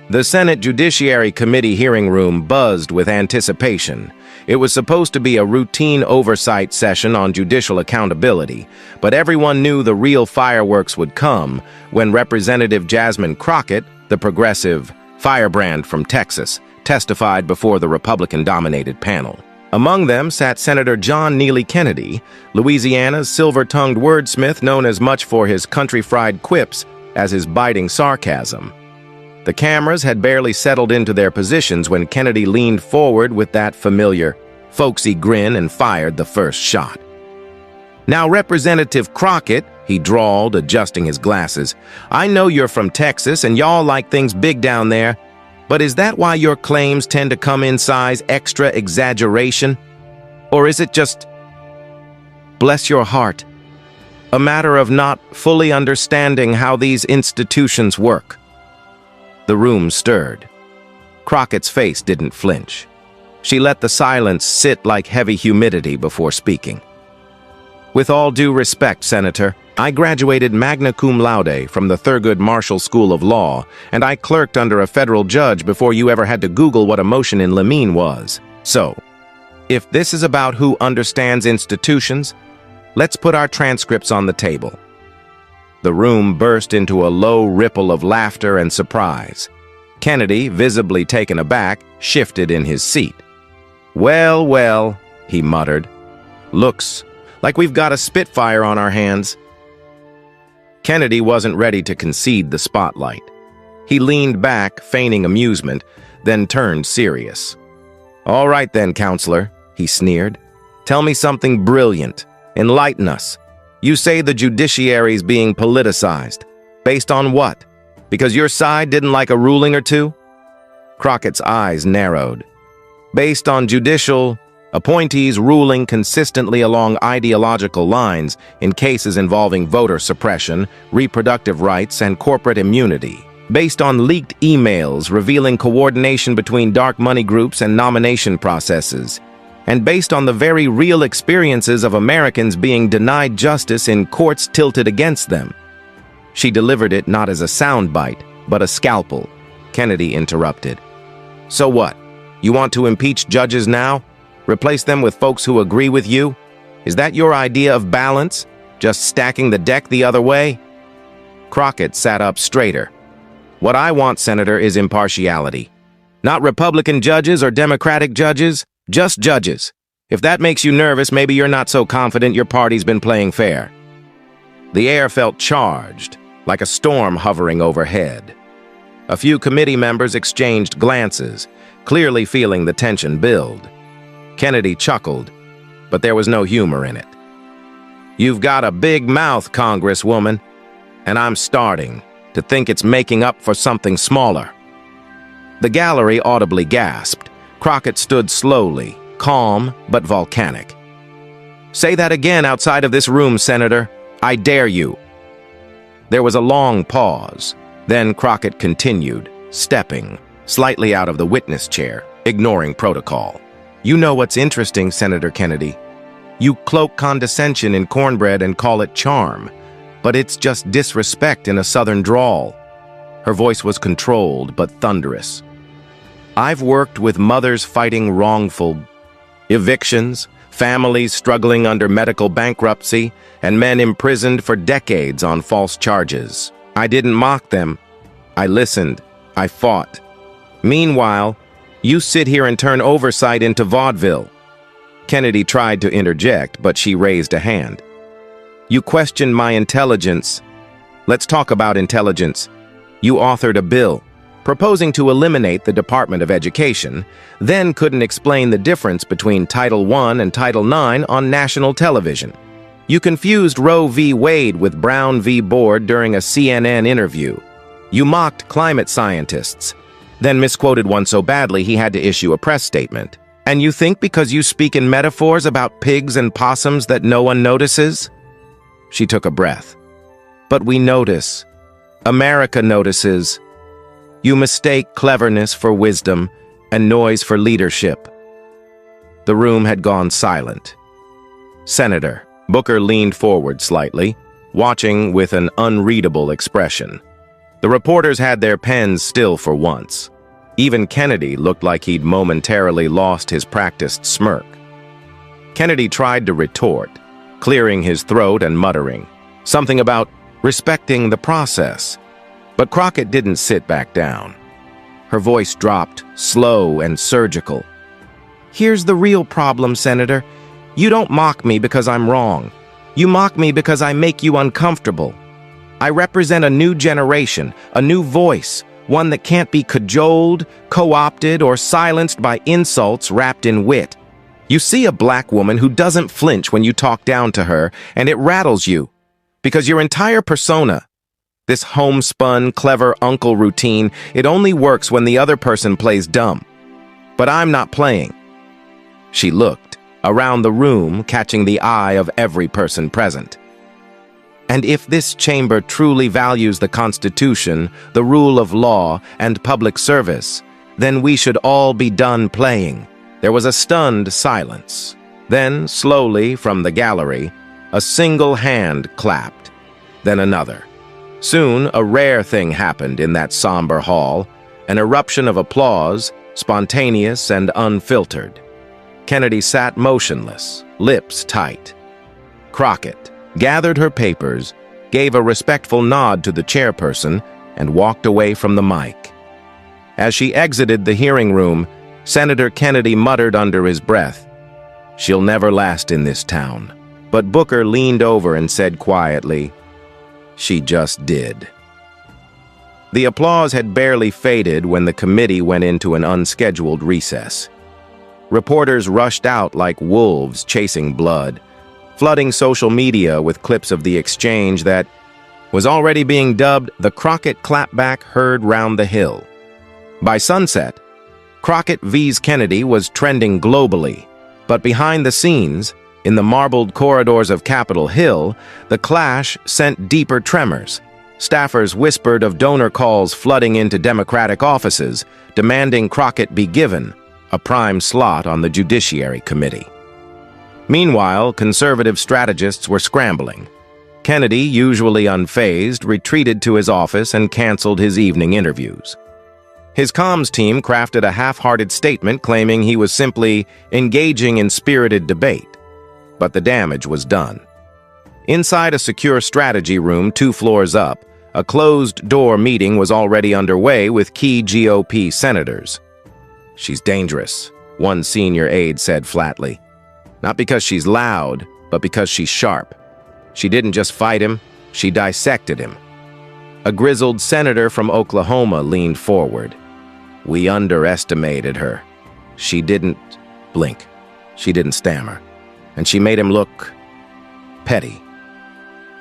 The Senate Judiciary Committee hearing room buzzed with anticipation. It was supposed to be a routine oversight session on judicial accountability, but everyone knew the real fireworks would come when Representative Jasmine Crockett, the progressive firebrand from Texas, testified before the Republican-dominated panel. Among them sat Senator John Neely Kennedy, Louisiana's silver-tongued wordsmith known as much for his country-fried quips as his biting sarcasm. The cameras had barely settled into their positions when Kennedy leaned forward with that familiar, folksy grin and fired the first shot. "Now, Representative Crockett," he drawled, adjusting his glasses, "I know you're from Texas and y'all like things big down there, but is that why your claims tend to come in size extra exaggeration? Or is it just, bless your heart, a matter of not fully understanding how these institutions work?" The room stirred. Crockett's face didn't flinch. She let the silence sit like heavy humidity before speaking. "With all due respect, Senator, I graduated magna cum laude from the Thurgood Marshall School of Law, and I clerked under a federal judge before you ever had to Google what a motion in limine was. So, if this is about who understands institutions, let's put our transcripts on the table." The room burst into a low ripple of laughter and surprise. Kennedy, visibly taken aback, shifted in his seat. "Well, well," he muttered. "Looks like we've got a spitfire on our hands." Kennedy wasn't ready to concede the spotlight. He leaned back, feigning amusement, then turned serious. "All right then, counselor," he sneered. "Tell me something brilliant. Enlighten us. You say the judiciary's being politicized. Based on what? Because your side didn't like a ruling or two?" Crockett's eyes narrowed. "Based on judicial appointees ruling consistently along ideological lines in cases involving voter suppression, reproductive rights, and corporate immunity. Based on leaked emails revealing coordination between dark money groups and nomination processes. And based on the very real experiences of Americans being denied justice in courts tilted against them." She delivered it not as a soundbite, but a scalpel. Kennedy interrupted. "So what? You want to impeach judges now? Replace them with folks who agree with you? Is that your idea of balance? Just stacking the deck the other way?" Crockett sat up straighter. "What I want, Senator, is impartiality. Not Republican judges or Democratic judges, just judges. If that makes you nervous, maybe you're not so confident your party's been playing fair." The air felt charged, like a storm hovering overhead. A few committee members exchanged glances, clearly feeling the tension build. Kennedy chuckled, but there was no humor in it. "You've got a big mouth, Congresswoman, and I'm starting to think it's making up for something smaller." The gallery audibly gasped. Crockett stood slowly, calm but volcanic. "Say that again outside of this room, Senator. I dare you." There was a long pause. Then Crockett continued, stepping slightly out of the witness chair, ignoring protocol. "You know what's interesting, Senator Kennedy? You cloak condescension in cornbread and call it charm, but it's just disrespect in a southern drawl." Her voice was controlled but thunderous. "I've worked with mothers fighting wrongful evictions, families struggling under medical bankruptcy, and men imprisoned for decades on false charges. I didn't mock them. I listened. I fought. Meanwhile, you sit here and turn oversight into vaudeville." Kennedy tried to interject, but she raised a hand. "You questioned my intelligence. Let's talk about intelligence. You authored a bill proposing to eliminate the Department of Education, then couldn't explain the difference between Title I and Title IX on national television. You confused Roe v. Wade with Brown v. Board during a CNN interview. You mocked climate scientists, then misquoted one so badly he had to issue a press statement. And you think because you speak in metaphors about pigs and possums that no one notices?" She took a breath. "But we notice. America notices. You mistake cleverness for wisdom and noise for leadership." The room had gone silent. "Senator," Booker leaned forward slightly, watching with an unreadable expression. The reporters had their pens still for once. Even Kennedy looked like he'd momentarily lost his practiced smirk. Kennedy tried to retort, clearing his throat and muttering, something about respecting the process. But Crockett didn't sit back down. Her voice dropped, slow and surgical. "Here's the real problem, Senator. You don't mock me because I'm wrong. You mock me because I make you uncomfortable. I represent a new generation, a new voice, one that can't be cajoled, co-opted, or silenced by insults wrapped in wit. You see a black woman who doesn't flinch when you talk down to her, and it rattles you. Because your entire persona, this homespun, clever uncle routine, it only works when the other person plays dumb. But I'm not playing." She looked around the room, catching the eye of every person present. "And if this chamber truly values the Constitution, the rule of law, and public service, then we should all be done playing." There was a stunned silence. Then, slowly, from the gallery, a single hand clapped, then another. Soon, a rare thing happened in that somber hall, an eruption of applause, spontaneous and unfiltered. Kennedy sat motionless, lips tight. Crockett gathered her papers, gave a respectful nod to the chairperson, and walked away from the mic. As she exited the hearing room, Senator Kennedy muttered under his breath, "She'll never last in this town." But Booker leaned over and said quietly, "She just did." The applause had barely faded when the committee went into an unscheduled recess. Reporters rushed out like wolves chasing blood, flooding social media with clips of the exchange that was already being dubbed the Crockett clapback heard round the hill. By sunset, Crockett vs. Kennedy was trending globally, but behind the scenes, in the marbled corridors of Capitol Hill, the clash sent deeper tremors. Staffers whispered of donor calls flooding into Democratic offices, demanding Crockett be given a prime slot on the Judiciary Committee. Meanwhile, conservative strategists were scrambling. Kennedy, usually unfazed, retreated to his office and canceled his evening interviews. His comms team crafted a half-hearted statement claiming he was simply engaging in spirited debate. But the damage was done. Inside a secure strategy room 2 floors up, a closed-door meeting was already underway with key GOP senators. "She's dangerous," one senior aide said flatly. "Not because she's loud, but because she's sharp. She didn't just fight him, she dissected him." A grizzled senator from Oklahoma leaned forward. "We underestimated her. She didn't blink. She didn't stammer. And she made him look petty."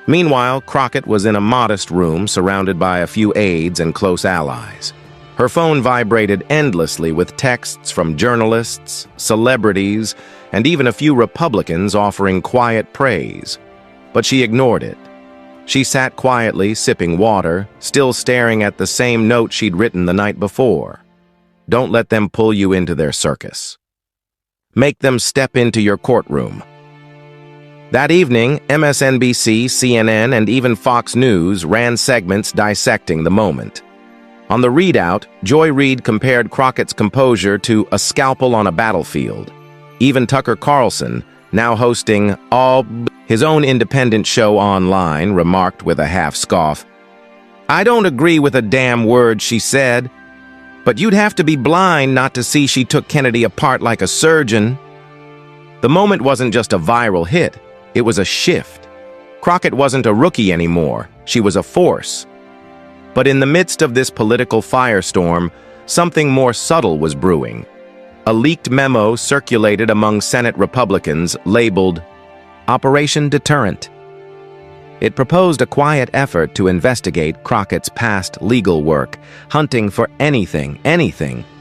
Meanwhile, Crockett was in a modest room surrounded by a few aides and close allies. Her phone vibrated endlessly with texts from journalists, celebrities, and even a few Republicans offering quiet praise. But she ignored it. She sat quietly, sipping water, still staring at the same note she'd written the night before. "Don't let them pull you into their circus. Make them step into your courtroom." That evening, MSNBC, CNN, and even Fox News ran segments dissecting the moment. On the readout, Joy Reid compared Crockett's composure to a scalpel on a battlefield. Even Tucker Carlson, now hosting his own independent show online, remarked with a half scoff, "I don't agree with a damn word she said, but you'd have to be blind not to see she took Kennedy apart like a surgeon." The moment wasn't just a viral hit, it was a shift. Crockett wasn't a rookie anymore, she was a force. But in the midst of this political firestorm, something more subtle was brewing. A leaked memo circulated among Senate Republicans labeled Operation Deterrent. It proposed a quiet effort to investigate Crockett's past legal work, hunting for anything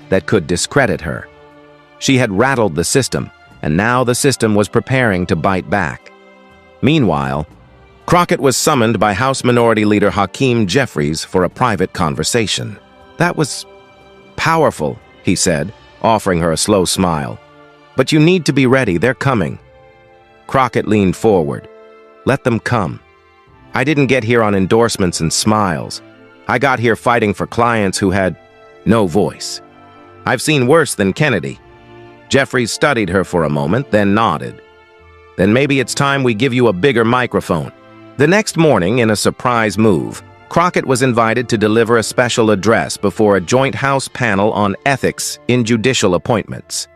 that could discredit her. She had rattled the system, and now the system was preparing to bite back. Meanwhile, Crockett was summoned by House Minority Leader Hakeem Jeffries for a private conversation. "That was powerful," he said, offering her a slow smile. "But you need to be ready, they're coming." Crockett leaned forward. "Let them come. I didn't get here on endorsements and smiles. I got here fighting for clients who had no voice. I've seen worse than Kennedy. Jeffries studied her for a moment, then nodded. Then maybe it's time we give you a bigger microphone. The next morning, in a surprise move, Crockett was invited to deliver a special address before a joint House panel on ethics in judicial appointments.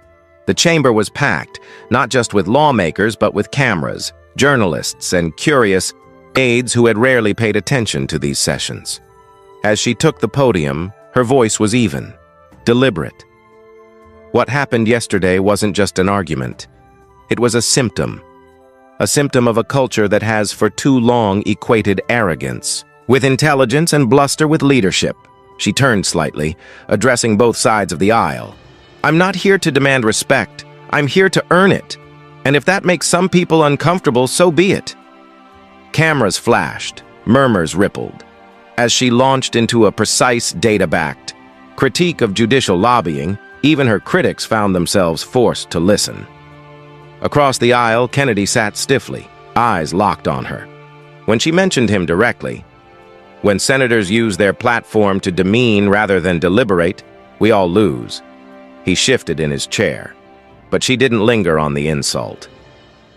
The chamber was packed, not just with lawmakers, but with cameras, journalists, and curious aides who had rarely paid attention to these sessions. As she took the podium, her voice was even, deliberate. What happened yesterday wasn't just an argument. It was a symptom of a culture that has for too long equated arrogance with intelligence and bluster with leadership. She turned slightly, addressing both sides of the aisle. I'm not here to demand respect. I'm here to earn it. And if that makes some people uncomfortable, so be it. Cameras flashed, murmurs rippled. As she launched into a precise, data-backed critique of judicial lobbying, even her critics found themselves forced to listen. Across the aisle, Kennedy sat stiffly, eyes locked on her. When she mentioned him directly, when senators use their platform to demean rather than deliberate, we all lose. He shifted in his chair, but she didn't linger on the insult.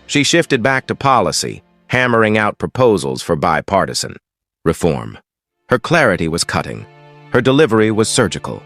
She shifted back to policy, hammering out proposals for bipartisan reform. Her clarity was cutting. Her delivery was surgical.